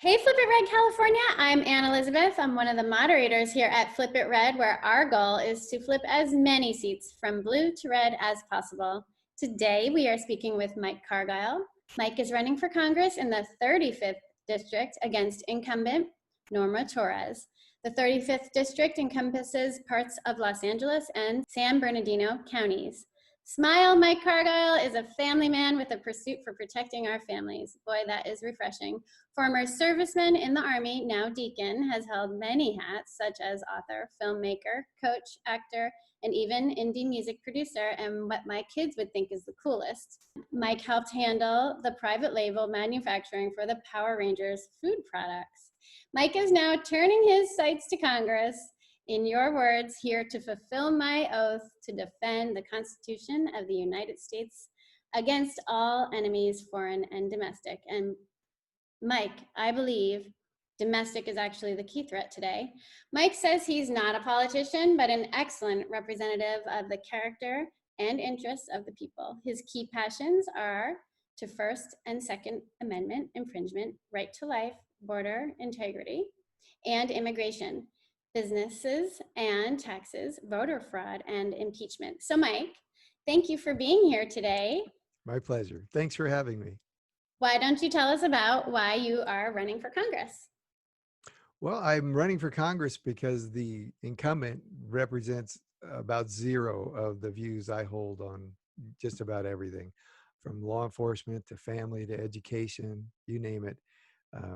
Hey, Flip It Red, California. I'm Ann Elizabeth. I'm one of the moderators here at Flip It Red, where our goal is to flip as many seats from blue to red as possible. Today, we are speaking with Mike Cargile. Mike is running for Congress in the 35th District against incumbent Norma Torres. The 35th District encompasses parts of Los Angeles and San Bernardino counties. Smile, Mike Cargile is a family man with a pursuit for protecting our families. Boy, that is refreshing. Former serviceman in the Army, now Deacon, has held many hats such as author, filmmaker, coach, actor, and even indie music producer, and what my kids would think is the coolest. Mike helped handle the private label manufacturing for the Power Rangers food products. Mike is now turning his sights to Congress. In your words, here to fulfill my oath to defend the Constitution of the United States against all enemies, foreign and domestic. And Mike, I believe domestic is actually the key threat today. Mike says he's not a politician, but an excellent representative of the character and interests of the people. His key passions are to First and Second Amendment infringement, right to life, border integrity, and immigration, businesses and taxes, voter fraud, and impeachment. So Mike, thank you for being here today. My pleasure. Thanks for having me. Why don't you tell us about why you are running for Congress? Well, I'm running for Congress because the incumbent represents about zero of the views I hold on just about everything, from law enforcement to family to education, you name it.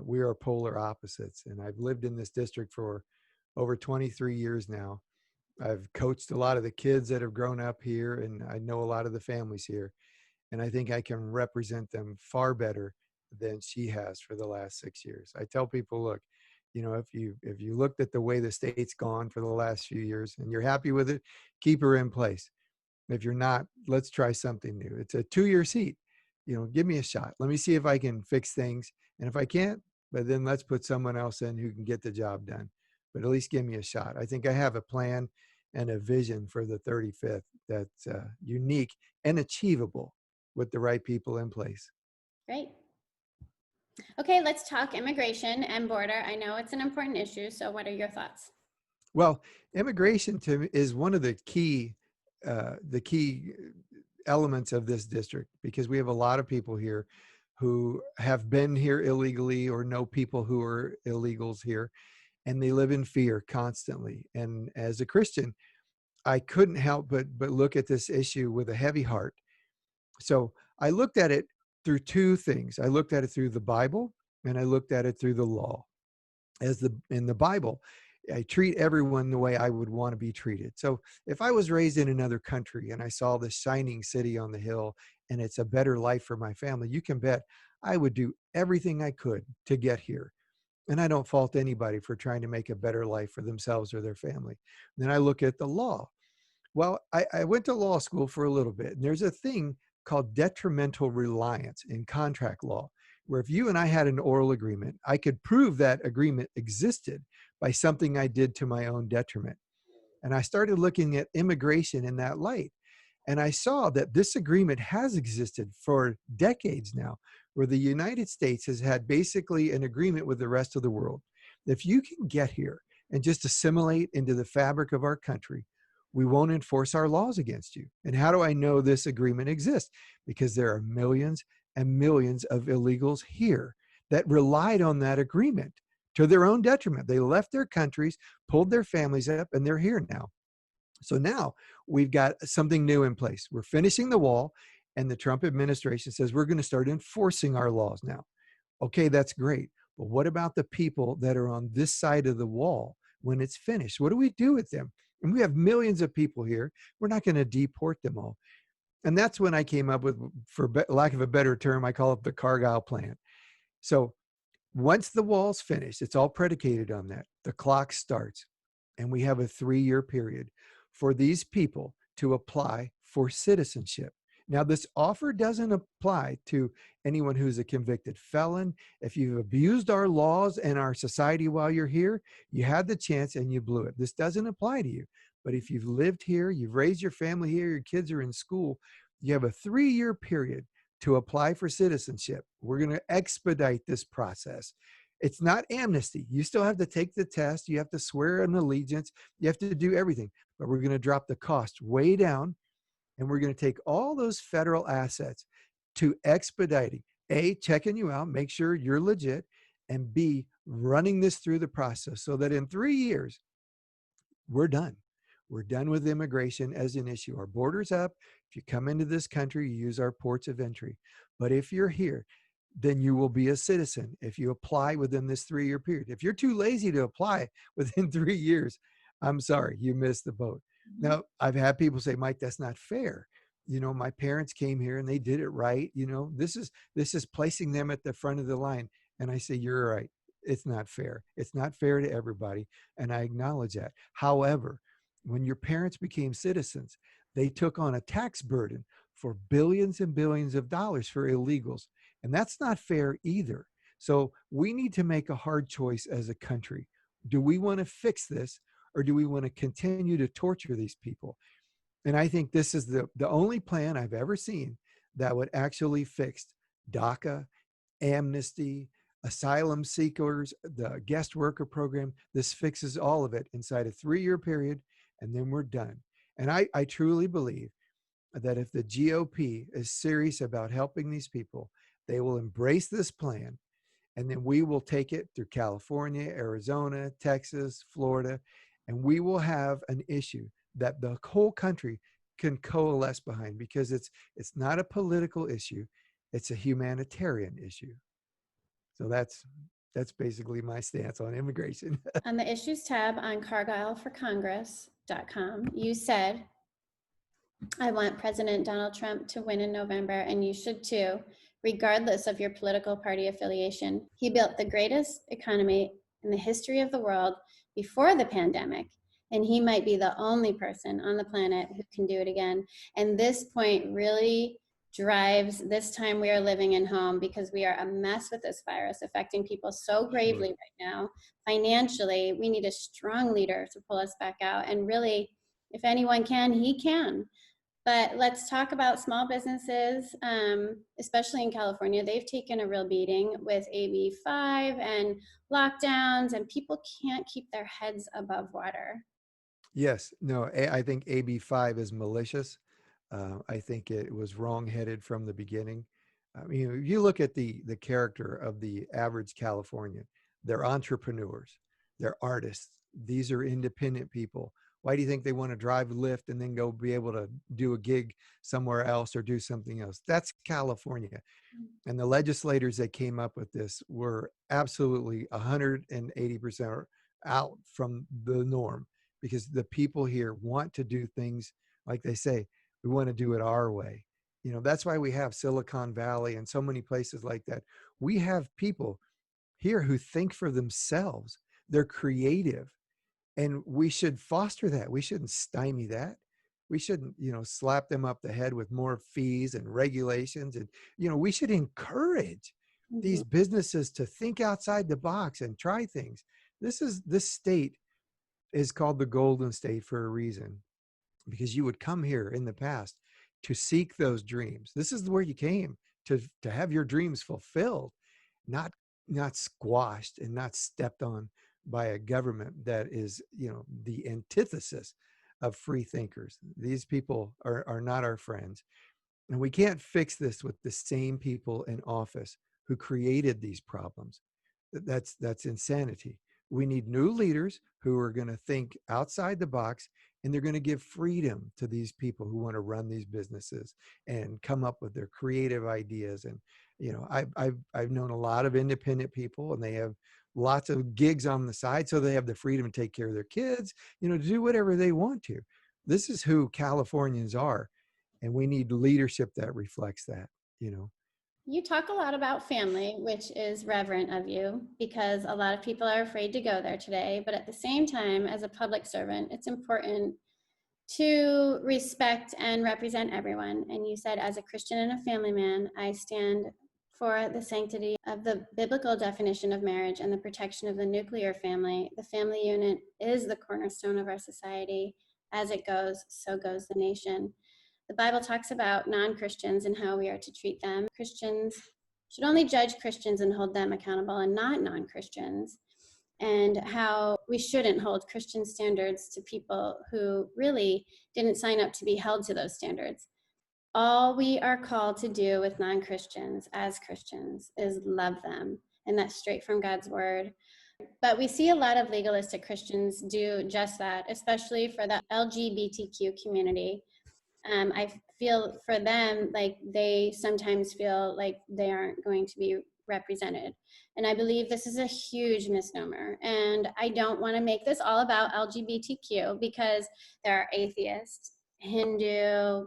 We are polar opposites. And I've lived in this district for over 23 years now. I've coached a lot of the kids that have grown up here, and I know a lot of the families here. And I think I can represent them far better than she has for the last 6 years. I tell people, look, if you looked at the way the state's gone for the last few years and you're happy with it, keep her in place. If you're not, let's try something new. It's a 2-year seat. Give me a shot. Let me see if I can fix things. And if I can't, but then let's put someone else in who can get the job done. But at least give me a shot. I think I have a plan and a vision for the 35th that's unique and achievable with the right people in place. Great. Okay, let's talk immigration and border. I know it's an important issue, so what are your thoughts? Well, immigration is one of the key elements of this district, because we have a lot of people here who have been here illegally or know people who are illegals here, and they live in fear constantly. And as a Christian, I couldn't help but look at this issue with a heavy heart. So I looked at it through two things. I looked at it through the Bible, and I looked at it through the law. In the Bible, I treat everyone the way I would want to be treated. So if I was raised in another country and I saw this shining city on the hill and it's a better life for my family, you can bet I would do everything I could to get here. And I don't fault anybody for trying to make a better life for themselves or their family. And then I look at the law. Well, I went to law school for a little bit, and there's a thing called detrimental reliance in contract law, where if you and I had an oral agreement, I could prove that agreement existed by something I did to my own detriment. And I started looking at immigration in that light. And I saw that this agreement has existed for decades now, where the United States has had basically an agreement with the rest of the world. If you can get here and just assimilate into the fabric of our country, we won't enforce our laws against you. And how do I know this agreement exists? Because there are millions and millions of illegals here that relied on that agreement to their own detriment. They left their countries, pulled their families up, and they're here now. So now we've got something new in place. We're finishing the wall, and the Trump administration says we're going to start enforcing our laws now. Okay, that's great. But what about the people that are on this side of the wall when it's finished? What do we do with them? And we have millions of people here. We're not going to deport them all. And that's when I came up with, for lack of a better term, I call it the Cargile plan. So once the wall's finished, it's all predicated on that. The clock starts, and we have a 3-year period for these people to apply for citizenship. Now, this offer doesn't apply to anyone who's a convicted felon. If you've abused our laws and our society while you're here, you had the chance and you blew it. This doesn't apply to you. But if you've lived here, you've raised your family here, your kids are in school, you have a 3-year period to apply for citizenship. We're going to expedite this process. It's not amnesty. You still have to take the test. You have to swear an allegiance. You have to do everything. But we're going to drop the cost way down, and we're going to take all those federal assets to expediting, A, checking you out, make sure you're legit, and B, running this through the process so that in 3 years, we're done. We're done with immigration as an issue. Our border's up. If you come into this country, you use our ports of entry. But if you're here, then you will be a citizen if you apply within this 3-year period. If you're too lazy to apply within 3 years, I'm sorry, you missed the boat. Now, I've had people say, Mike, that's not fair. You know, my parents came here and they did it right. You know, this is placing them at the front of the line. And I say, you're right. It's not fair. It's not fair to everybody. And I acknowledge that. However, when your parents became citizens, they took on a tax burden for billions and billions of dollars for illegals. And that's not fair either. So we need to make a hard choice as a country. Do we want to fix this, or do we want to continue to torture these people? And I think this is the only plan I've ever seen that would actually fix DACA, amnesty, asylum seekers, the guest worker program. This fixes all of it inside a 3-year period, and then we're done. And I truly believe that if the GOP is serious about helping these people, they will embrace this plan, and then we will take it through California, Arizona, Texas, Florida, and we will have an issue that the whole country can coalesce behind, because it's not a political issue, it's a humanitarian issue. So that's basically my stance on immigration. On the issues tab on cargileforcongress.com, you said, I want President Donald Trump to win in November, and you should too, regardless of your political party affiliation. He built the greatest economy in the history of the world before the pandemic, and he might be the only person on the planet who can do it again. And this point really drives this time we are living in home, because we are a mess with this virus affecting people so gravely right now. Financially, we need a strong leader to pull us back out, and really, if anyone can, he can. But let's talk about small businesses, especially in California. They've taken a real beating with AB 5 and lockdowns, and people can't keep their heads above water. Yes, no, I think AB 5 is malicious. I think it was wrong-headed from the beginning. I mean, you look at the character of the average Californian. They're entrepreneurs, they're artists. These are independent people. Why do you think they want to drive Lyft and then go be able to do a gig somewhere else or do something else? That's California. And the legislators that came up with this were absolutely 180% out from the norm, because the people here want to do things like they say, we want to do it our way. You know, that's why we have Silicon Valley and so many places like that. We have people here who think for themselves. They're creative, and we should foster that. We shouldn't stymie that. We shouldn't, slap them up the head with more fees and regulations. And, we should encourage these businesses to think outside the box and try things. This state is called the Golden State for a reason, because you would come here in the past to seek those dreams. This is where you came to have your dreams fulfilled, not squashed and not stepped on by a government that is, the antithesis of free thinkers. These people are not our friends. And we can't fix this with the same people in office who created these problems. That's insanity. We need new leaders who are going to think outside the box, and they're going to give freedom to these people who want to run these businesses and come up with their creative ideas. And I've known a lot of independent people, and they have lots of gigs on the side, so they have the freedom to take care of their kids, to do whatever they want to. This is who Californians are, and we need leadership that reflects that. You talk a lot about family, which is reverent of you, because a lot of people are afraid to go there today. But at the same time, as a public servant, it's important to respect and represent everyone. And you said, as a Christian and a family man, I stand for the sanctity of the biblical definition of marriage and the protection of the nuclear family. The family unit is the cornerstone of our society. As it goes, so goes the nation. The Bible talks about non-Christians and how we are to treat them. Christians should only judge Christians and hold them accountable and not non-Christians, and how we shouldn't hold Christian standards to people who really didn't sign up to be held to those standards. All we are called to do with non-Christians as Christians is love them, and that's straight from God's word. But we see a lot of legalistic Christians do just that, especially for the LGBTQ community. I feel for them, like they sometimes feel like they aren't going to be represented. And I believe this is a huge misnomer. And I don't want to make this all about LGBTQ, because there are atheists, Hindu,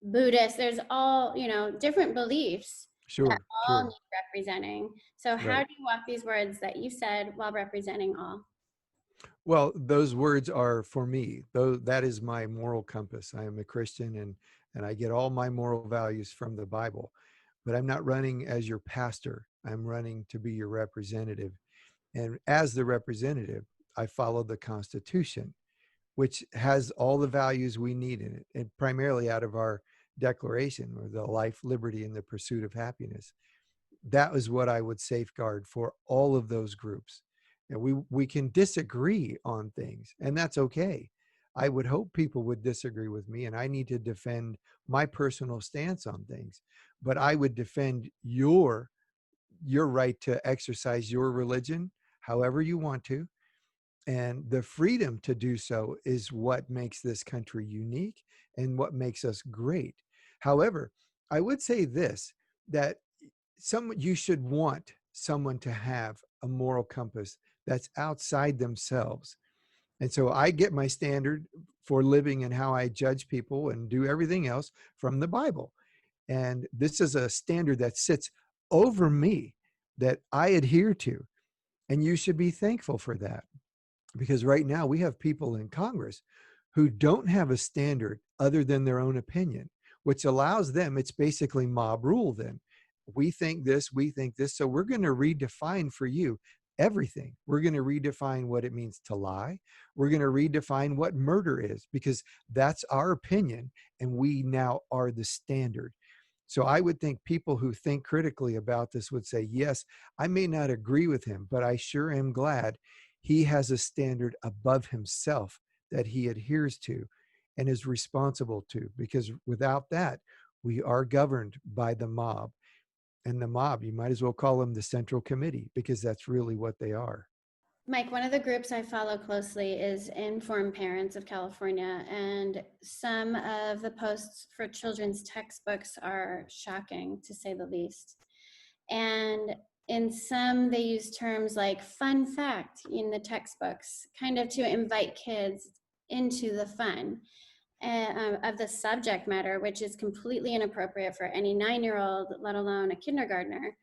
Buddhists, there's all, different beliefs that Sure, all sure. need representing. So how Right. do you walk these words that you said while representing all? Well, those words are for me. Though that is my moral compass. I am a Christian, and I get all my moral values from the Bible. But I'm not running as your pastor. I'm running to be your representative. And as the representative, I follow the Constitution, which has all the values we need in it, and primarily out of our declaration, or the life, liberty, and the pursuit of happiness. That was what I would safeguard for all of those groups. And we can disagree on things, and that's okay. I would hope people would disagree with me, and I need to defend my personal stance on things. But I would defend your right to exercise your religion however you want to. And the freedom to do so is what makes this country unique and what makes us great. However, I would say this, that you should want someone to have a moral compass that's outside themselves. And so I get my standard for living and how I judge people and do everything else from the Bible. And this is a standard that sits over me, that I adhere to. And you should be thankful for that, because right now we have people in Congress who don't have a standard other than their own opinion, which allows them, it's basically mob rule then. We think this, we think this, so we're going to redefine for you everything. We're going to redefine what it means to lie. We're going to redefine what murder is, because that's our opinion, and we now are the standard. So I would think people who think critically about this would say, yes, I may not agree with him, but I sure am glad he has a standard above himself that he adheres to and is responsible to, because without that, we are governed by the mob. And the mob, you might as well call them the Central Committee, because that's really what they are. Mike, one of the groups I follow closely is Informed Parents of California, and some of the posts for children's textbooks are shocking, to say the least. And in some, they use terms like fun fact in the textbooks, kind of to invite kids into the fun of the subject matter, which is completely inappropriate for any 9-year-old, let alone a kindergartner.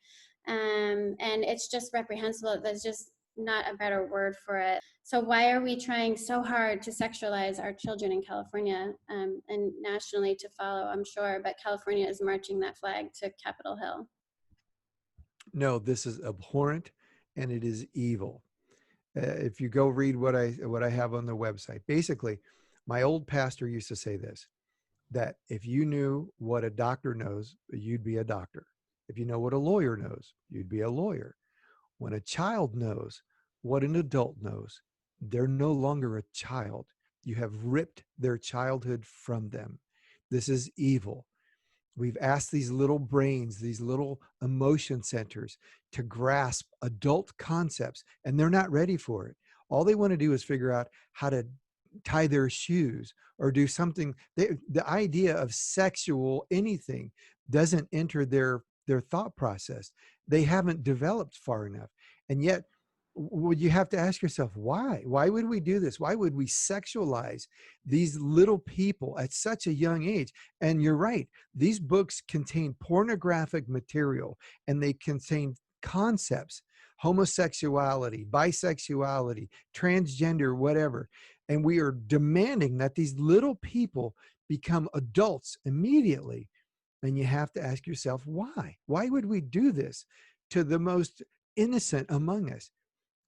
And it's just reprehensible. There's just not a better word for it. So why are we trying so hard to sexualize our children in California, and nationally to follow, I'm sure, but California is marching that flag to Capitol Hill. No, this is abhorrent and it is evil. If you go read what I have on the website, basically, my old pastor used to say this, that if you knew what a doctor knows, you'd be a doctor. If you know what a lawyer knows, you'd be a lawyer. When a child knows what an adult knows, they're no longer a child. You have ripped their childhood from them. This is evil. We've asked these little brains, these little emotion centers, to grasp adult concepts, and they're not ready for it. All they want to do is figure out how to tie their shoes or do something. The idea of sexual anything doesn't enter their thought process. They haven't developed far enough. And yet, would you have to ask yourself, why? Why would we do this? Why would we sexualize these little people at such a young age? And you're right, these books contain pornographic material, and they contain concepts, homosexuality, bisexuality, transgender, whatever. And we are demanding that these little people become adults immediately. And you have to ask yourself, why? Why would we do this to the most innocent among us?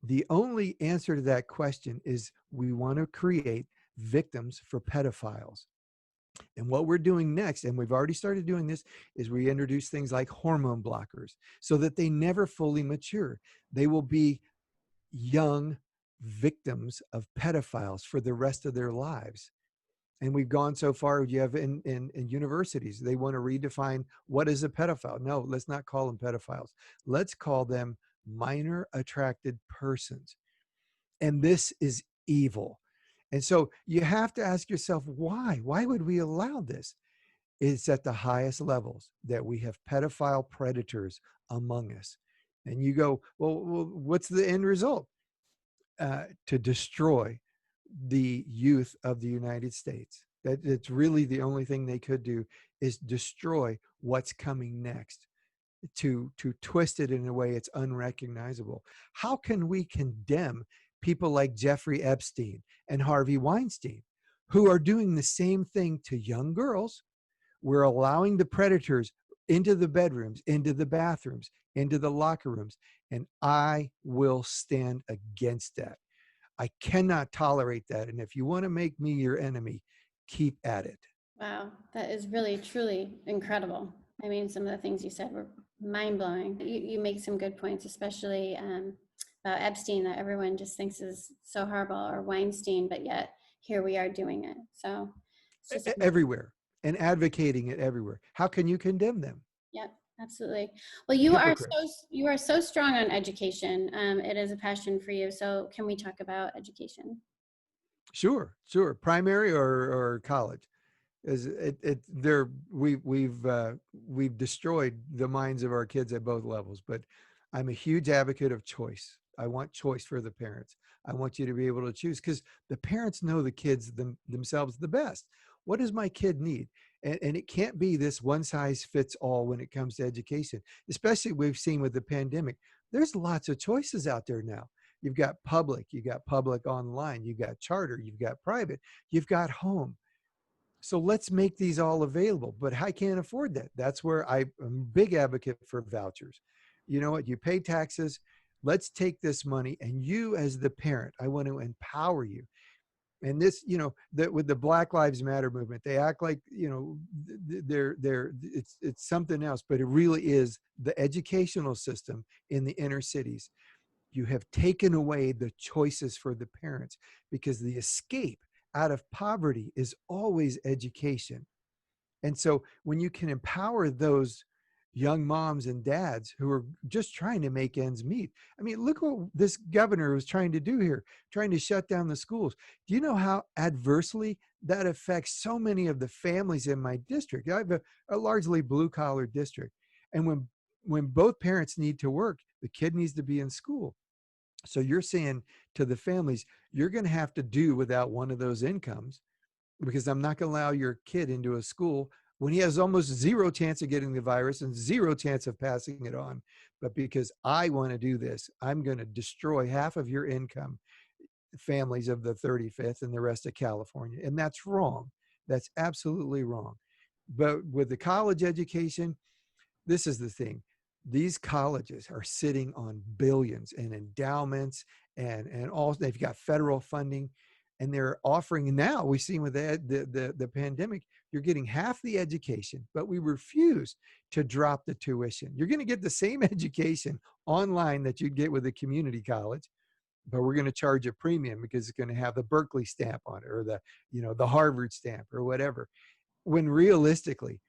The only answer to that question is we want to create victims for pedophiles. And what we're doing next, and we've already started doing this, is we introduce things like hormone blockers so that they never fully mature. They will be young victims of pedophiles for the rest of their lives. And we've gone so far, you have in universities, they want to redefine what is a pedophile. No, let's not call them pedophiles. Let's call them minor attracted persons. And this is evil. And so you have to ask yourself, why? Why would we allow this? It's at the highest levels that we have pedophile predators among us. And you go, well what's the end result? To destroy the youth of the United States. That it's really the only thing they could do is destroy what's coming next, to twist it in a way it's unrecognizable. How can we condemn people like Jeffrey Epstein and Harvey Weinstein, who are doing the same thing to young girls? We're allowing the predators into the bedrooms, into the bathrooms, into the locker rooms, and I will stand against that. I cannot tolerate that. And if you want to make me your enemy, keep at it. Wow, that is really, truly incredible. I mean, some of the things you said were mind blowing. You make some good points, especially about Epstein, that everyone just thinks is so horrible, or Weinstein, but yet here we are doing it. So it's just Everywhere, and advocating it everywhere. How can you condemn them? Yep, absolutely. Well, Hypocrites. you are so strong on education. It is a passion for you. So can we talk about education? Sure, sure. Primary or college. Is there we've destroyed the minds of our kids at both levels, but I'm a huge advocate of choice. I want choice for the parents. I want you to be able to choose, because the parents know the kids themselves the best. What does my kid need? And it can't be this one size fits all when it comes to education, especially we've seen with the pandemic. There's lots of choices out there now. You've got public online, you've got charter, you've got private, you've got home. So let's make these all available, but I can't afford that. That's where I'm a big advocate for vouchers. You know what? You pay taxes. Let's take this money, and you as the parent, I want to empower you. And this, that with the Black Lives Matter movement, they act like, it's something else, but it really is the educational system in the inner cities. You have taken away the choices for the parents, because the escape out of poverty is always education. And so when you can empower those young moms and dads who are just trying to make ends meet. I mean, look what this governor was trying to do here, trying to shut down the schools. Do you know how adversely that affects so many of the families in my district? I have a largely blue collar district. And when both parents need to work, the kid needs to be in school. So you're saying to the families, you're going to have to do without one of those incomes, because I'm not going to allow your kid into a school when he has almost zero chance of getting the virus and zero chance of passing it on. But because I want to do this, I'm going to destroy half of your income, families of the 35th and the rest of California. And that's wrong. That's absolutely wrong. But with the college education, this is the thing. These colleges are sitting on billions and endowments, and all. They've got federal funding, and they're offering now. We've seen with the pandemic, you're getting half the education, but we refuse to drop the tuition. You're going to get the same education online that you'd get with a community college, but we're going to charge a premium because it's going to have the Berkeley stamp on it, or the Harvard stamp, or whatever. When realistically,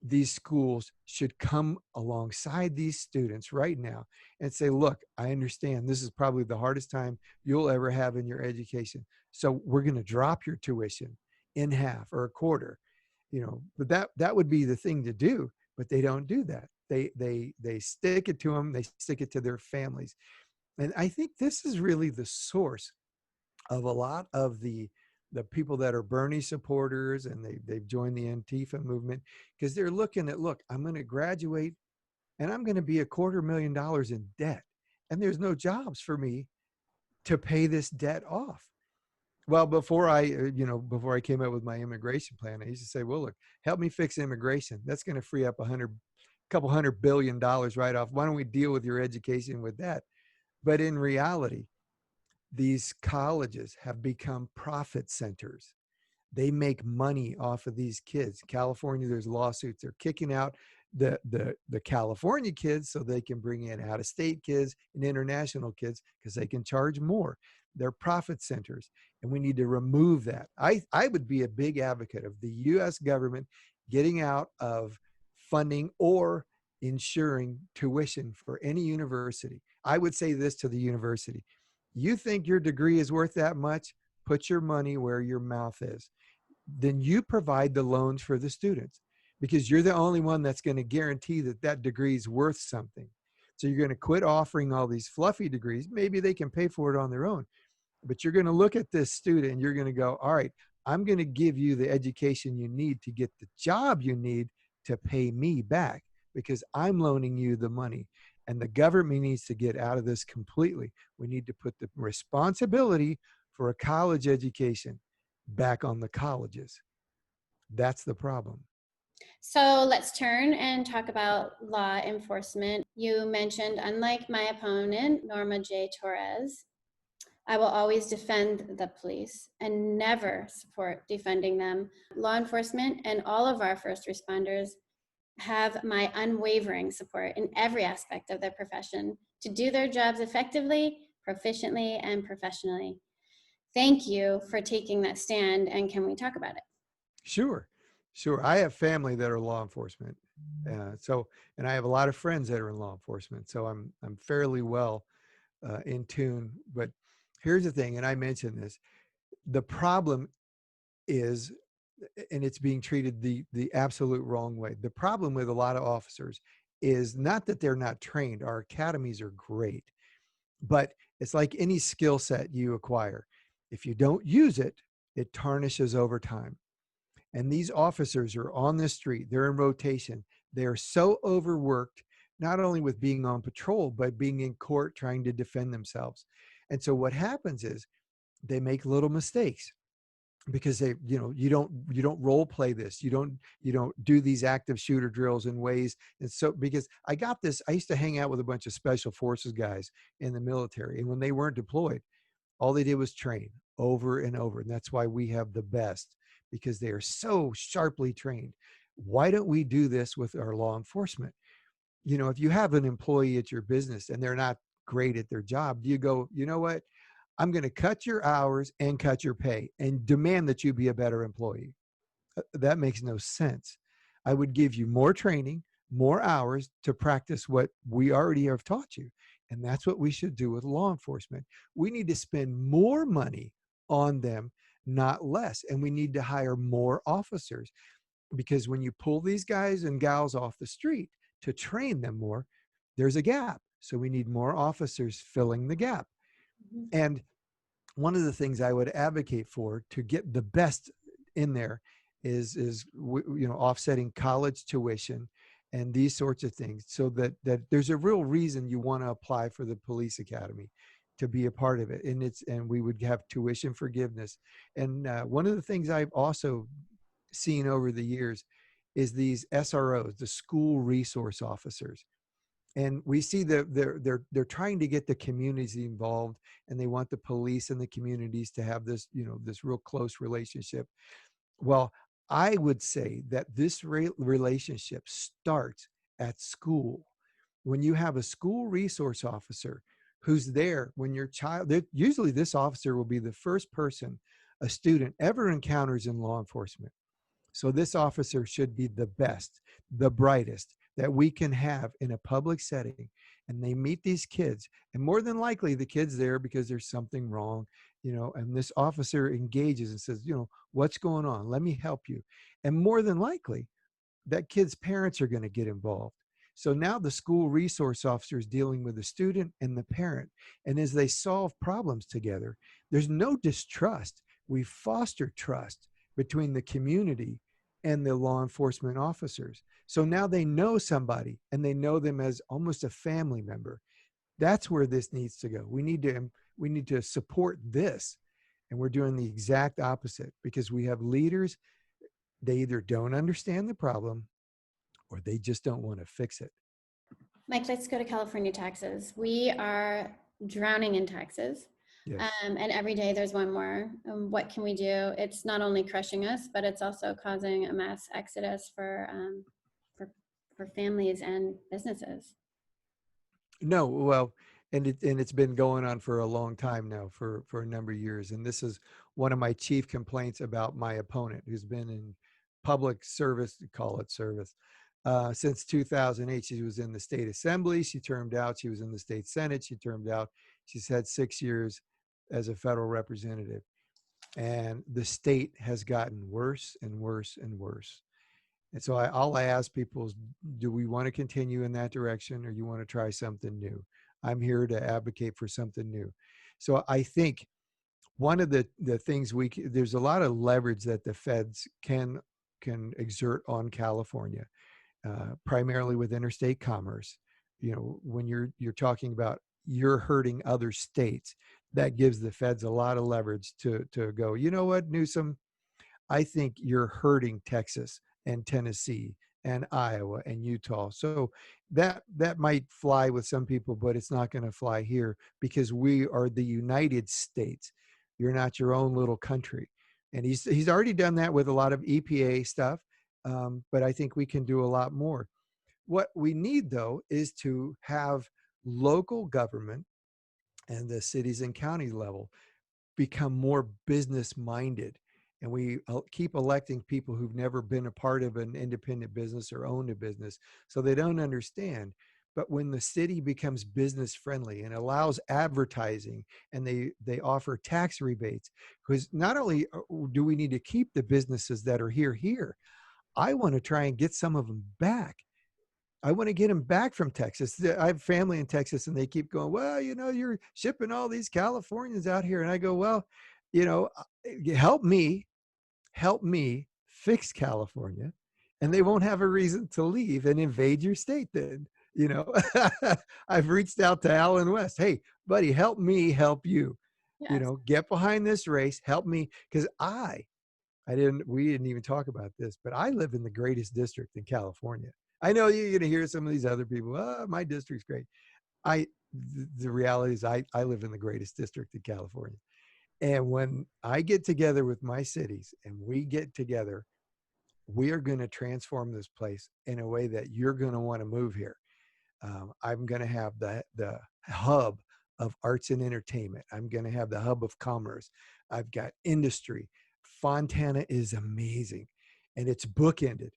these schools should come alongside these students right now and say, look, I understand this is probably the hardest time you'll ever have in your education. So we're going to drop your tuition in half or a quarter, but that would be the thing to do, but they don't do that. They stick it to them. They stick it to their families. And I think this is really the source of a lot of the people that are Bernie supporters, and they've joined the Antifa movement, because they're looking at, look, I'm going to graduate and I'm going to be $250,000 in debt, and there's no jobs for me to pay this debt off. Well, before I came up with my immigration plan, I used to say, well, look, help me fix immigration. That's going to free up couple $100 billion right off. Why don't we deal with your education with that? But in reality, these colleges have become profit centers. They make money off of these kids. California, there's lawsuits. They're kicking out the California kids so they can bring in out of state kids and international kids because they can charge more. They're profit centers, and we need to remove that. I would be a big advocate of the US government getting out of funding or insuring tuition for any university. I would say this to the university: you think your degree is worth that much? Put your money where your mouth is. Then you provide the loans for the students, because you're the only one that's going to guarantee that that degree is worth something. So you're going to quit offering all these fluffy degrees. Maybe they can pay for it on their own, but you're going to look at this student and you're going to go, all right, I'm going to give you the education you need to get the job you need to pay me back, because I'm loaning you the money. And the government needs to get out of this completely. We need to put the responsibility for a college education back on the colleges. That's the problem. So let's turn and talk about law enforcement. You mentioned, unlike my opponent, Norma J. Torres, I will always defend the police and never support defunding them. Law enforcement and all of our first responders have my unwavering support in every aspect of their profession to do their jobs effectively, proficiently, and professionally. Thank you for taking that stand, and can we talk about it? Sure, sure. I have family that are law enforcement, and I have a lot of friends that are in law enforcement. So I'm fairly well in tune. But here's the thing, and I mentioned this: the problem is, and it's being treated the absolute wrong way. The problem with a lot of officers is not that they're not trained. Our academies are great, but it's like any skill set you acquire. If you don't use it, it tarnishes over time. And these officers are on the street, they're in rotation. They're so overworked, not only with being on patrol, but being in court trying to defend themselves. And so what happens is they make little mistakes, because they, you don't role play this. You don't do these active shooter drills in ways. And so, because I used to hang out with a bunch of special forces guys in the military, and when they weren't deployed, all they did was train over and over. And that's why we have the best, because they are so sharply trained. Why don't we do this with our law enforcement? If you have an employee at your business and they're not great at their job, do you go, you know what? I'm going to cut your hours and cut your pay and demand that you be a better employee. That makes no sense. I would give you more training, more hours to practice what we already have taught you. And that's what we should do with law enforcement. We need to spend more money on them, not less. And we need to hire more officers, because when you pull these guys and gals off the street to train them more, there's a gap. So we need more officers filling the gap. Mhm. And one of the things I would advocate for to get the best in there is offsetting college tuition and these sorts of things, so that there's a real reason you want to apply for the police academy to be a part of it. And we would have tuition forgiveness. And one of the things I've also seen over the years is these SROs, the school resource officers. And we see that they're trying to get the communities involved, and they want the police and the communities to have this, this real close relationship. Well, I would say that this relationship starts at school. When you have a school resource officer who's there when your child, usually this officer will be the first person a student ever encounters in law enforcement. So this officer should be the best, the brightest that we can have in a public setting. And they meet these kids, and more than likely the kid's there because there's something wrong, and this officer engages and says, what's going on? Let me help you. And more than likely that kid's parents are going to get involved. So now the school resource officer is dealing with the student and the parent. And as they solve problems together, there's no distrust. We foster trust between the community and the law enforcement officers. So now they know somebody, and they know them as almost a family member. That's where this needs to go. We need to support this. And we're doing the exact opposite, because we have leaders, they either don't understand the problem or they just don't want to fix it. Mike, let's go to California taxes. We are drowning in taxes. Yes. And every day there's one more. What can we do? It's not only crushing us, but it's also causing a mass exodus for, for families and businesses. No, well, and it's been going on for a long time now, for a number of years. And this is one of my chief complaints about my opponent, who's been in public service, call it service, since 2008. She was in the state assembly. She termed out. She was in the state senate. She termed out. She's had 6 years as a federal representative, and the state has gotten worse and worse and worse. And so all I ask people is, do we want to continue in that direction, or you want to try something new? I'm here to advocate for something new. So I think one of the things there's a lot of leverage that the feds can exert on California, primarily with interstate commerce. When you're talking about you're hurting other states, that gives the feds a lot of leverage to go, you know what, Newsom, I think you're hurting Texas and Tennessee and Iowa and Utah. So that might fly with some people, but it's not going to fly here because we are the United States. You're not your own little country. And he's already done that with a lot of EPA stuff, but I think we can do a lot more. What we need, though, is to have local government and the cities and county level become more business minded, and we keep electing people who've never been a part of an independent business or owned a business, so they don't understand. But when the city becomes business friendly and allows advertising, and they offer tax rebates, because not only do we need to keep the businesses that are here, I want to try and get some of them back. I want to get them back from Texas. I have family in Texas, and they keep going, well, you're shipping all these Californians out here. And I go, well, you know, help me fix California, and they won't have a reason to leave and invade your state then. You know, I've reached out to Alan West. Hey, buddy, help me help you. Yes. Get behind this race. Help me, because we didn't even talk about this, but I live in the greatest district in California. I know you're going to hear some of these other people, oh, my district's great. The reality is I live in the greatest district in California. And when I get together with my cities and we get together, we are going to transform this place in a way that you're going to want to move here. I'm going to have the hub of arts and entertainment. I'm going to have the hub of commerce. I've got industry. Fontana is amazing, and it's bookended.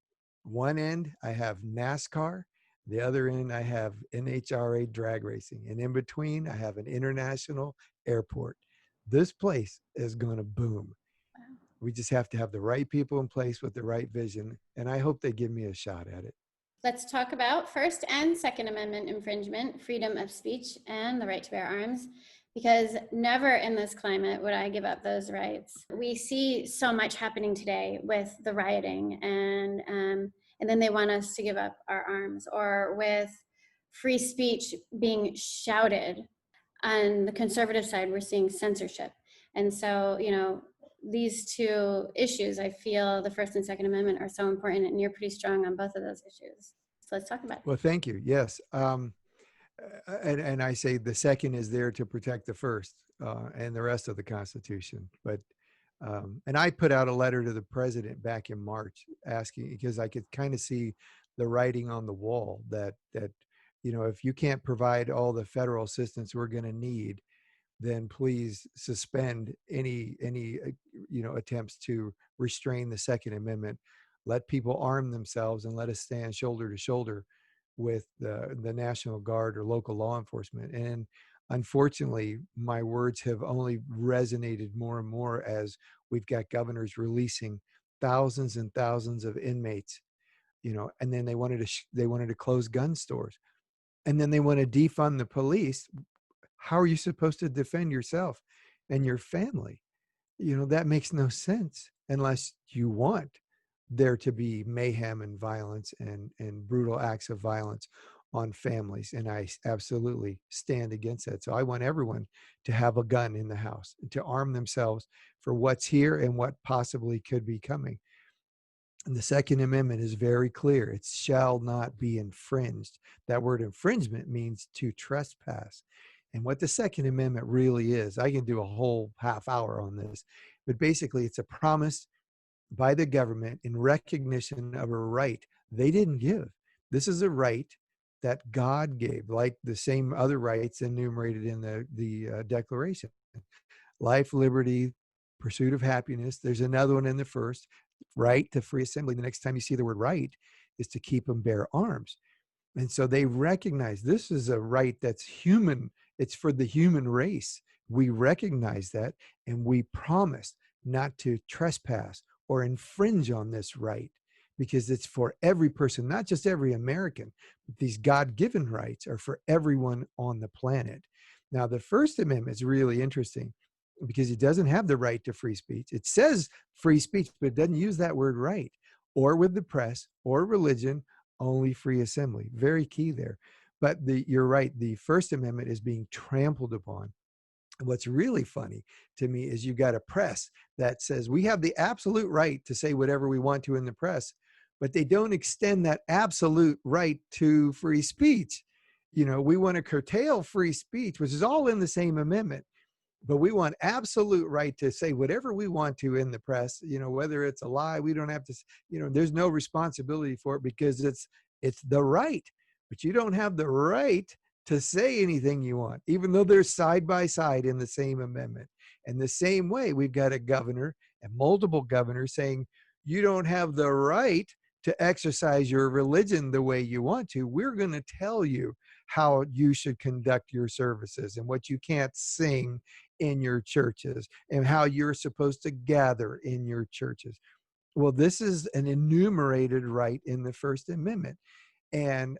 One end, I have NASCAR. The other end, I have NHRA drag racing. And in between, I have an international airport. This place is going to boom. We just have to have the right people in place with the right vision. And I hope they give me a shot at it. Let's talk about First and Second Amendment infringement, freedom of speech, and the right to bear arms, because never in this climate would I give up those rights. We see so much happening today with the rioting, and then they want us to give up our arms, or with free speech being shouted. On the conservative side, we're seeing censorship. And so, these two issues, I feel the First and Second Amendment are so important, and you're pretty strong on both of those issues. So let's talk about it. Well, thank you. Yes. And I say the second is there to protect the first, and the rest of the Constitution. But and I put out a letter to the president back in March asking, because I could kind of see the writing on the wall that if you can't provide all the federal assistance we're going to need, then please suspend any attempts to restrain the Second Amendment. Let people arm themselves and let us stand shoulder to shoulder with the National Guard or local law enforcement. And unfortunately, my words have only resonated more and more as we've got governors releasing thousands and thousands of inmates, and then they wanted to close gun stores, and then they want to defund the police. How are you supposed to defend yourself and your family? That makes no sense unless you want there to be mayhem and violence and brutal acts of violence on families. And I absolutely stand against that. So I want everyone to have a gun in the house, to arm themselves for what's here and what possibly could be coming. And the Second Amendment is very clear. It shall not be infringed. That word infringement means to trespass. And what the Second Amendment really is, I can do a whole half hour on this, but basically it's a promise by the government in recognition of a right they didn't give. This is a right that God gave, like the same other rights enumerated in the Declaration: life, liberty, pursuit of happiness. There's another one in the first, right to free assembly. The next time you see the word right is to keep and bear arms. And so they recognize this is a right that's human. It's for the human race. We recognize that, and we promise not to trespass or infringe on this right, because it's for every person, not just every American. These God-given rights are for everyone on the planet. Now, the First Amendment is really interesting because it doesn't have the right to free speech. It says free speech, but it doesn't use that word right, or with the press, or religion, only free assembly. Very key there. But you're right, the First Amendment is being trampled upon. What's really funny to me is you got a press that says we have the absolute right to say whatever we want to in the press, but they don't extend that absolute right to free speech. We want to curtail free speech, which is all in the same amendment, but we want absolute right to say whatever we want to in the press, whether it's a lie. We don't have to, there's no responsibility for it because it's the right, but you don't have the right to say anything you want, even though they're side by side in the same amendment. And the same way, we've got a governor and multiple governors saying you don't have the right to exercise your religion the way you want to. We're going to tell you how you should conduct your services and what you can't sing in your churches and how you're supposed to gather in your churches. Well, this is an enumerated right in the First Amendment. And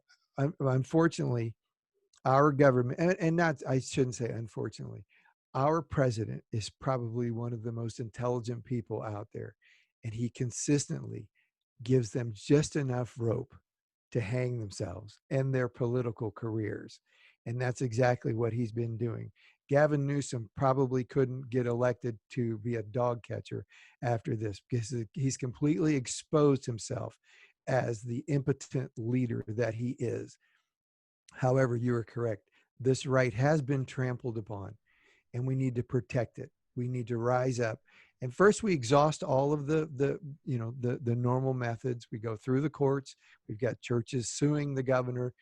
unfortunately, our government, and not, I shouldn't say unfortunately, our president is probably one of the most intelligent people out there. And he consistently gives them just enough rope to hang themselves and their political careers. And that's exactly what he's been doing. Gavin Newsom probably couldn't get elected to be a dog catcher after this because he's completely exposed himself as the impotent leader that he is. However, you are correct. This right has been trampled upon, and we need to protect it. We need to rise up. And first, we exhaust all of the normal methods. We go through the courts. We've got churches suing the governor,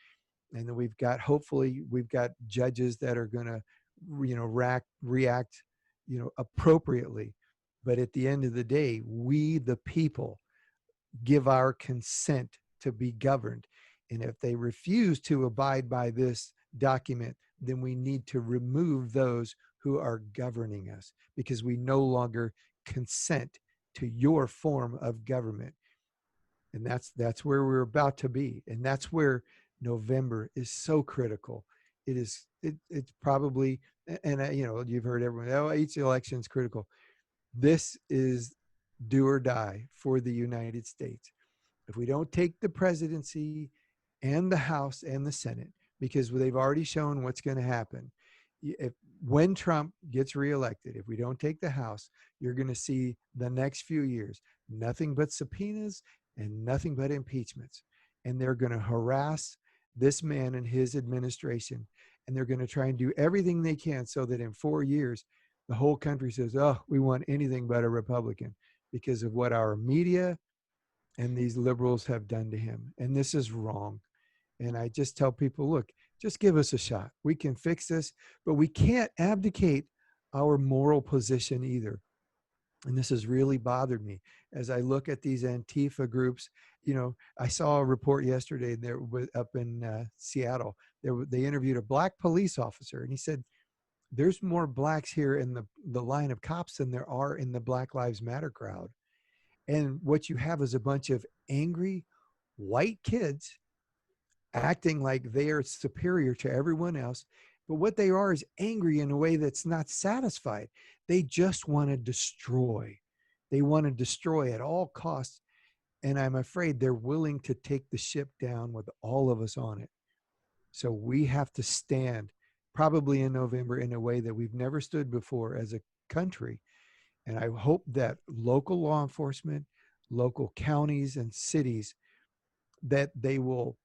and then hopefully we've got judges that are going to react appropriately. But at the end of the day, we the people give our consent to be governed. And if they refuse to abide by this document, then we need to remove those who are governing us, because we no longer consent to your form of government. And that's where we're about to be. And that's where November is so critical. It's probably, and you've heard everyone, each election is critical. This is do or die for the United States. If we don't take the presidency and the House and the Senate, because they've already shown what's going to happen. When Trump gets reelected, if we don't take the House, you're going to see the next few years nothing but subpoenas and nothing but impeachments. And they're going to harass this man and his administration. And they're going to try and do everything they can so that in 4 years, the whole country says, oh, we want anything but a Republican because of what our media and these liberals have done to him. And this is wrong. And I just tell people, look, just give us a shot. We can fix this, but we can't abdicate our moral position either. And this has really bothered me as I look at these Antifa groups. I saw a report yesterday there up in Seattle. They interviewed a black police officer, and he said, there's more blacks here in the line of cops than there are in the Black Lives Matter crowd. And what you have is a bunch of angry white kids acting like they are superior to everyone else. But what they are is angry in a way that's not satisfied. They just want to destroy. They want to destroy at all costs. And I'm afraid they're willing to take the ship down with all of us on it. So we have to stand probably in November in a way that we've never stood before as a country. And I hope that local law enforcement, local counties and cities, that they will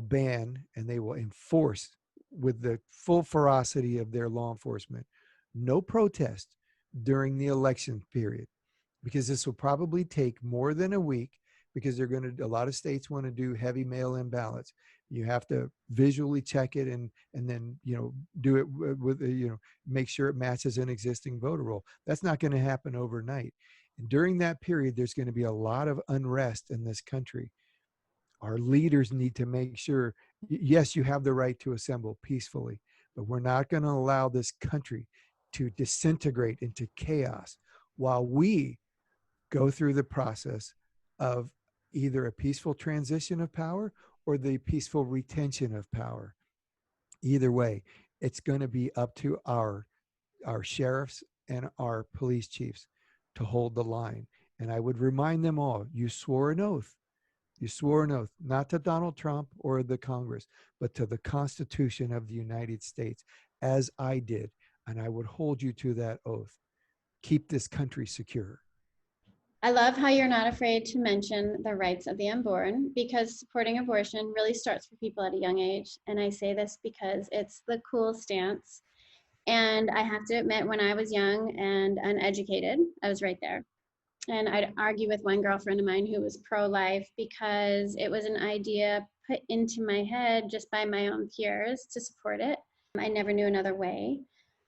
ban and they will enforce with the full ferocity of their law enforcement, no protest during the election period, because this will probably take more than a week, because a lot of states want to do heavy mail-in ballots. You have to visually check it and then, do it with, make sure it matches an existing voter roll. That's not going to happen overnight. And during that period, there's going to be a lot of unrest in this country. Our leaders need to make sure, yes, you have the right to assemble peacefully, but we're not going to allow this country to disintegrate into chaos while we go through the process of either a peaceful transition of power or the peaceful retention of power. Either way, it's going to be up to our sheriffs and our police chiefs to hold the line. And I would remind them all, you swore an oath. You swore an oath, not to Donald Trump or the Congress, but to the Constitution of the United States, as I did. And I would hold you to that oath. Keep this country secure. I love how you're not afraid to mention the rights of the unborn, because supporting abortion really starts for people at a young age. And I say this because it's the cool stance. And I have to admit, when I was young and uneducated, I was right there. And I'd argue with one girlfriend of mine who was pro-life because it was an idea put into my head just by my own peers to support it. I never knew another way.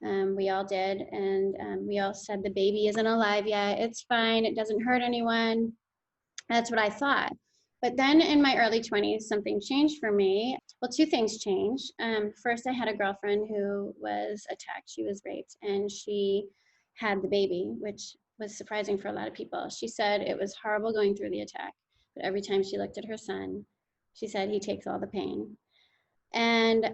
We all did, and we all said the baby isn't alive yet, it's fine, it doesn't hurt anyone. That's what I thought. But then in my early 20s, something changed for me. Well, two things changed. First, I had a girlfriend who was attacked. She was raped, and she had the baby, which was surprising for a lot of people. She said it was horrible going through the attack, but every time she looked at her son, she said he takes all the pain. And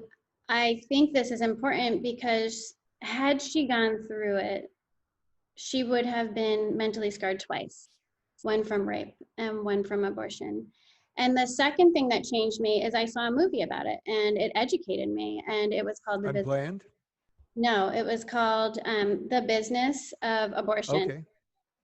I think this is important because had she gone through it, she would have been mentally scarred twice, one from rape and one from abortion. And the second thing that changed me is I saw a movie about it, and it educated me, and it was called Unplanned? No, it was called The Business of Abortion. Okay.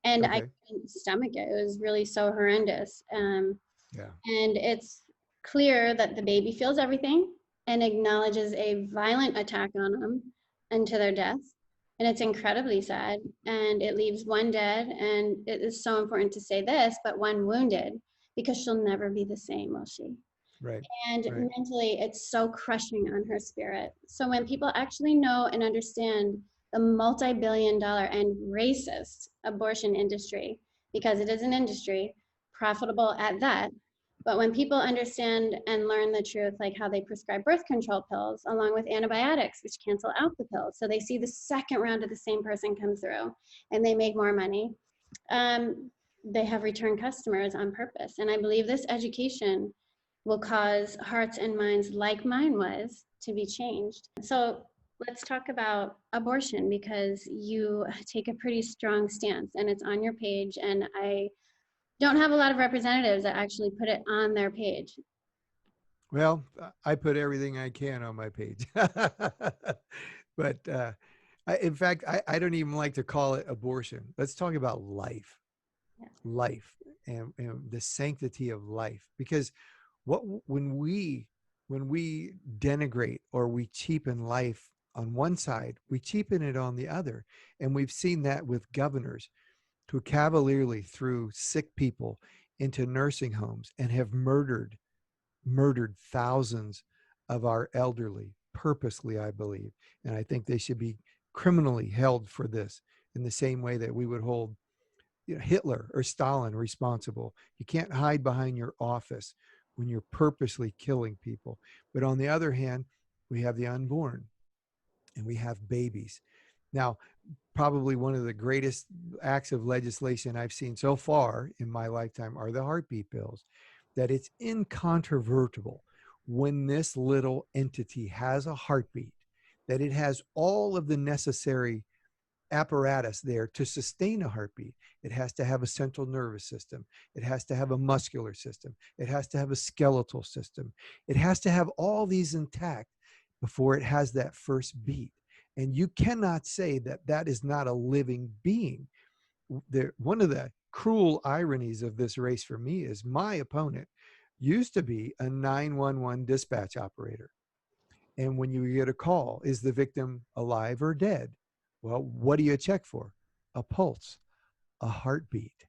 And I Okay. couldn't stomach it. It was really so horrendous. Yeah. And it's clear that the baby feels everything and acknowledges a violent attack on them unto their death. And it's incredibly sad. And it leaves one dead. And it is so important to say this, but one wounded, because she'll never be the same, will she? Right. And Right. mentally, it's so crushing on her spirit. So when people actually know and understand the multi-billion-dollar and racist abortion industry, because it is an industry, profitable at that, but when people understand and learn the truth, like how they prescribe birth control pills along with antibiotics, which cancel out the pills, so they see the second round of the same person come through and they make more money, they have return customers on purpose. And I believe this education will cause hearts and minds like mine was to be changed. So let's talk about abortion, because you take a pretty strong stance and it's on your page, and I don't have a lot of representatives that actually put it on their page. Well, I put everything I can on my page. But in fact, I don't even like to call it abortion. Let's talk about life. Yeah. Life and the sanctity of life. Because when we denigrate or we cheapen life on one side, we cheapen it on the other. And we've seen that with governors who cavalierly threw sick people into nursing homes and have murdered thousands of our elderly purposely, I believe. And I think they should be criminally held for this, in the same way that we would hold Hitler or Stalin responsible. You can't hide behind your office when you're purposely killing people. But on the other hand, we have the unborn and we have babies. Now, probably one of the greatest acts of legislation I've seen so far in my lifetime are the heartbeat bills. That it's incontrovertible when this little entity has a heartbeat, that it has all of the necessary apparatus there to sustain a heartbeat. It has to have a central nervous system. It has to have a muscular system. It has to have a skeletal system. It has to have all these intact before it has that first beat. And you cannot say that that is not a living being. One of the cruel ironies of this race for me is my opponent used to be a 911 dispatch operator. And when you get a call, is the victim alive or dead? Well, what do you check for? A pulse, a heartbeat.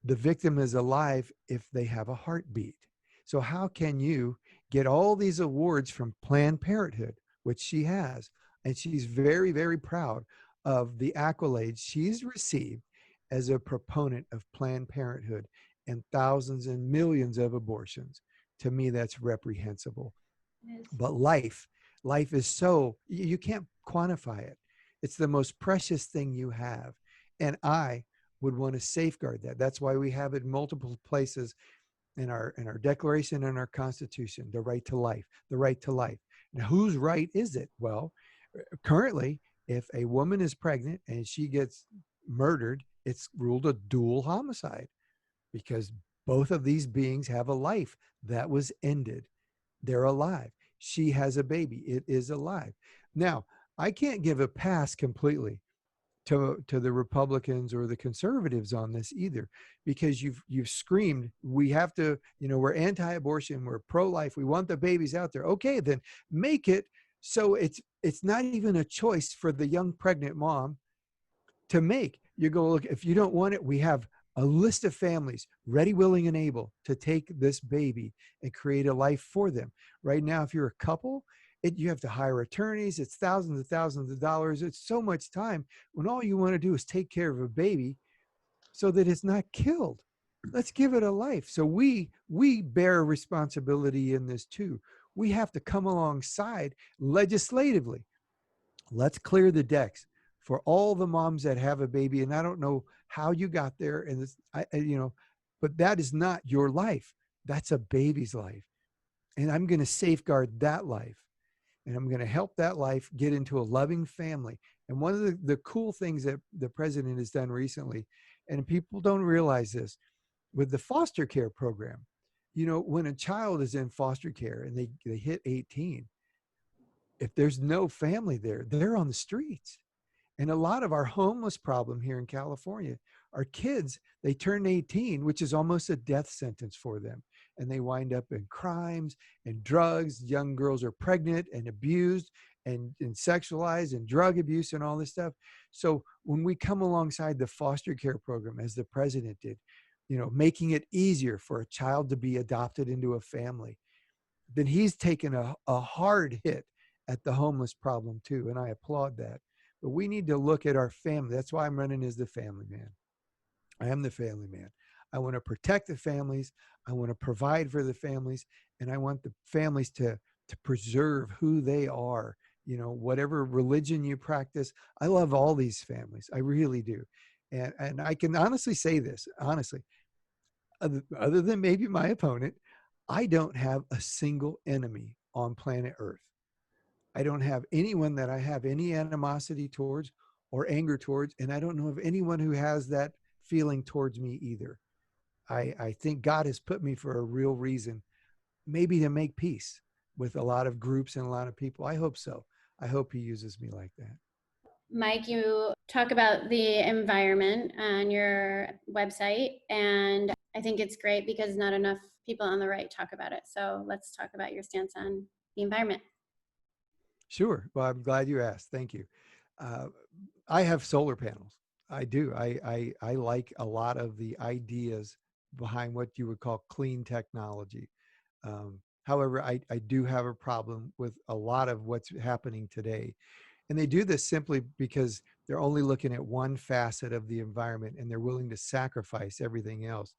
The victim is alive if they have a heartbeat. So how can you get all these awards from Planned Parenthood, which she has, and she's very, very proud of the accolades she's received as a proponent of Planned Parenthood and thousands and millions of abortions. To me, that's reprehensible. Yes. But life is so, you can't quantify it. It's the most precious thing you have. And I would want to safeguard that. That's why we have it in multiple places in our declaration and our constitution, the right to life, the right to life. Now, whose right is it? Well, currently, if a woman is pregnant and she gets murdered, it's ruled a dual homicide because both of these beings have a life that was ended. They're alive. She has a baby. It is alive. Now, I can't give a pass completely to the Republicans or the conservatives on this either, because you've screamed, we have to, we're anti-abortion, we're pro-life, we want the babies out there. Okay, then make it so it's not even a choice for the young pregnant mom to make. You go, look, if you don't want it, we have a list of families ready, willing, and able to take this baby and create a life for them. Right now, if you're a couple, you have to hire attorneys. It's thousands of dollars. It's so much time when all you want to do is take care of a baby so that it's not killed. Let's give it a life. So we bear responsibility in this too. We have to come alongside legislatively. Let's clear the decks for all the moms that have a baby. And I don't know how you got there, and but that is not your life. That's a baby's life. And I'm going to safeguard that life. And I'm going to help that life get into a loving family. And one of the cool things that the president has done recently, and people don't realize this, with the foster care program, when a child is in foster care and they hit 18, if there's no family there, they're on the streets. And a lot of our homeless problem here in California are kids, they turn 18, which is almost a death sentence for them. And they wind up in crimes and drugs. Young girls are pregnant and abused and sexualized and drug abuse and all this stuff. So when we come alongside the foster care program, as the president did, making it easier for a child to be adopted into a family, then he's taken a hard hit at the homeless problem too. And I applaud that. But we need to look at our family. That's why I'm running as the family man. I am the family man. I want to protect the families. I want to provide for the families. And I want the families to preserve who they are. Whatever religion you practice, I love all these families. I really do. And I can honestly say this, honestly, other than maybe my opponent, I don't have a single enemy on planet Earth. I don't have anyone that I have any animosity towards or anger towards, and I don't know of anyone who has that feeling towards me either. I think God has put me for a real reason, maybe to make peace with a lot of groups and a lot of people. I hope so. I hope he uses me like that. Mike, you talk about the environment on your website, and I think it's great because not enough people on the right talk about it. So let's talk about your stance on the environment. Sure. Well, I'm glad you asked. Thank you. Uh, I have solar panels. I do. I like a lot of the ideas behind what you would call clean technology. However, I do have a problem with a lot of what's happening today. And they do this simply because they're only looking at one facet of the environment and they're willing to sacrifice everything else.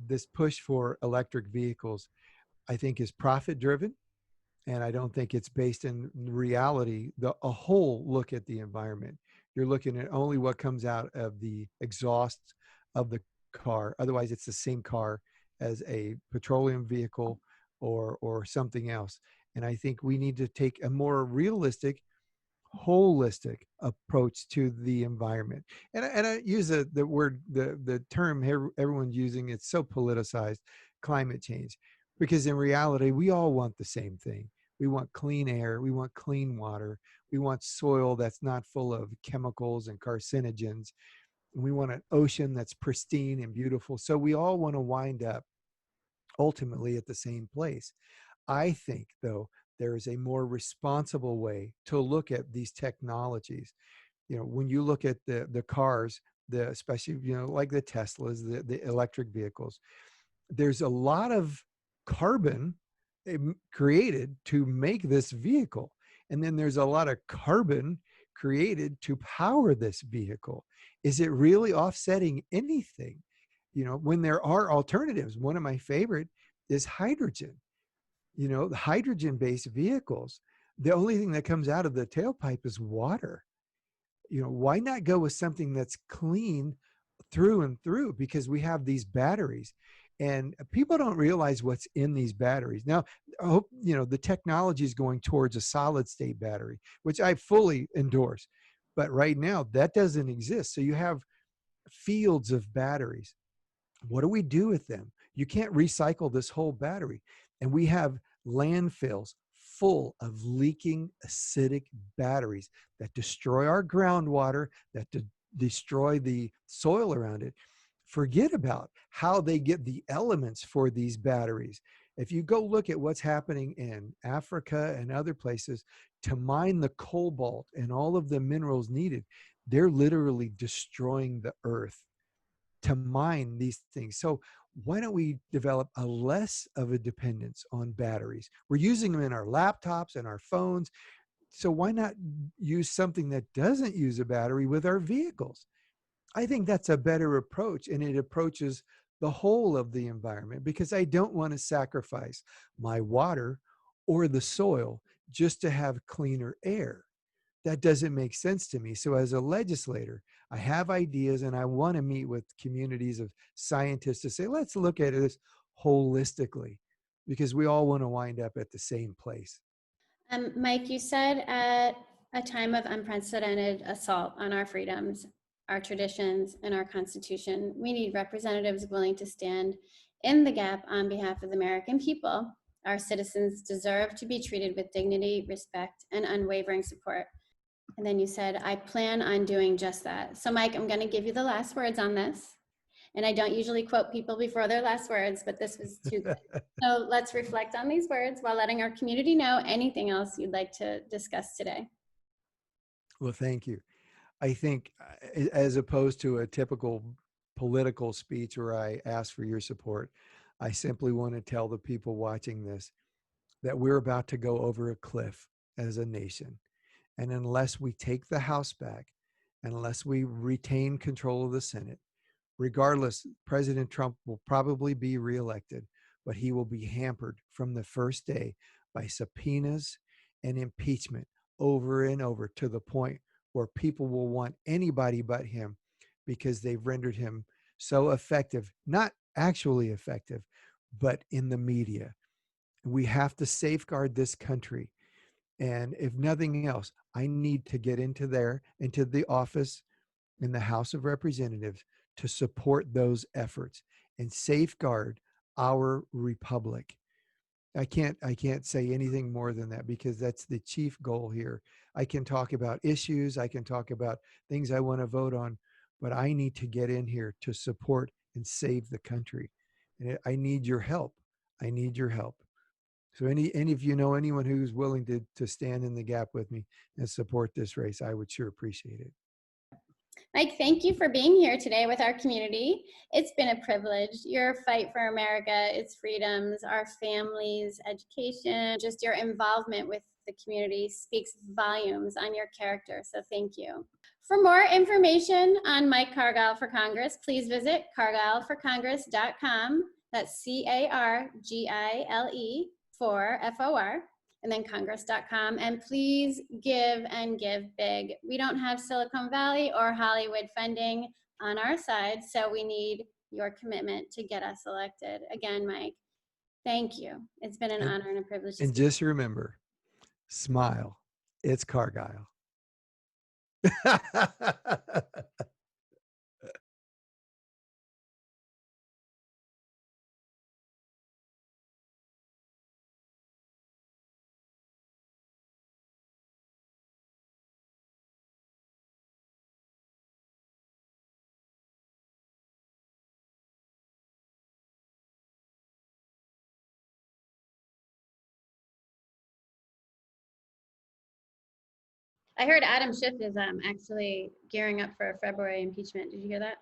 This push for electric vehicles, I think, is profit driven. And I don't think it's based in reality, a whole look at the environment. You're looking at only what comes out of the exhaust of the car. Otherwise, it's the same car as a petroleum vehicle or something else. And I think we need to take a more realistic, holistic approach to the environment. And I use the word, the term everyone's using, it's so politicized, climate change, because in reality, we all want the same thing. We want clean air. We want clean water. We want soil that's not full of chemicals and carcinogens. And we want an ocean that's pristine and beautiful. So we all want to wind up ultimately at the same place. I think, though, There is a more responsible way to look at these technologies. When you look at the cars, especially, like the Teslas, the electric vehicles, there's a lot of carbon created to make this vehicle. And then there's a lot of carbon created to power this vehicle. Is it really offsetting anything? When there are alternatives, one of my favorite is hydrogen. The hydrogen based vehicles, the only thing that comes out of the tailpipe is water. Why not go with something that's clean through and through? Because we have these batteries and people don't realize what's in these batteries. Now, I hope, the technology is going towards a solid state battery, which I fully endorse. But right now that doesn't exist. So you have fields of batteries. What do we do with them? You can't recycle this whole battery. And we have landfills full of leaking acidic batteries that destroy our groundwater, that destroy the soil around it. Forget about how they get the elements for these batteries. If you go look at what's happening in Africa and other places to mine the cobalt and all of the minerals needed, they're literally destroying the earth to mine these things. So why don't we develop a less of a dependence on batteries? We're using them in our laptops and our phones. So why not use something that doesn't use a battery with our vehicles? I think that's a better approach, and it approaches the whole of the environment, because I don't want to sacrifice my water or the soil just to have cleaner air. That doesn't make sense to me. So as a legislator, I have ideas and I want to meet with communities of scientists to say, let's look at this holistically, because we all want to wind up at the same place. Mike, you said at a time of unprecedented assault on our freedoms, our traditions, and our Constitution, we need representatives willing to stand in the gap on behalf of the American people. Our citizens deserve to be treated with dignity, respect, and unwavering support. And then you said, I plan on doing just that. So Mike, I'm gonna give you the last words on this. And I don't usually quote people before their last words, but this was too good. So let's reflect on these words while letting our community know anything else you'd like to discuss today. Well, thank you. I think, as opposed to a typical political speech where I ask for your support, I simply want to tell the people watching this that we're about to go over a cliff as a nation. And unless we take the House back, unless we retain control of the Senate, regardless, President Trump will probably be reelected, but he will be hampered from the first day by subpoenas and impeachment over and over, to the point where people will want anybody but him, because they've rendered him so effective, not actually effective, but in the media. We have to safeguard this country. And if nothing else, I need to get into the office in the House of Representatives to support those efforts and safeguard our republic. I can't say anything more than that, because that's the chief goal here. I can talk about issues, I can talk about things I want to vote on, but I need to get in here to support and save the country. And I need your help. I need your help. So any of you know anyone who's willing to stand in the gap with me and support this race, I would sure appreciate it. Mike, thank you for being here today with our community. It's been a privilege. Your fight for America, its freedoms, our families, education, just your involvement with the community speaks volumes on your character. So thank you. For more information on Mike Cargile for Congress, please visit cargileforcongress.com. That's CARGILE for FOR, and then congress.com. And please give and give big. We don't have Silicon Valley or Hollywood funding on our side, so we need your commitment to get us elected. Again, Mike, thank you. It's been an honor and a privilege to And speak. just remember, smile. It's Cargile. I heard Adam Schiff is actually gearing up for a February impeachment. Did you hear that?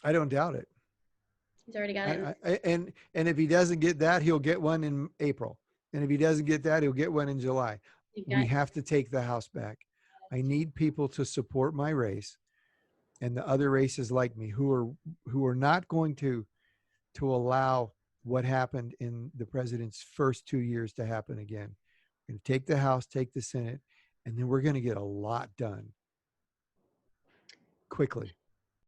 I don't doubt it. He's already got it. And if he doesn't get that, he'll get one in April. And if he doesn't get that, he'll get one in July. We have to take the House back. I need people to support my race and the other races like me who are not going to allow what happened in the president's first 2 years to happen again. We're going to take the House, take the Senate, and then we're going to get a lot done quickly.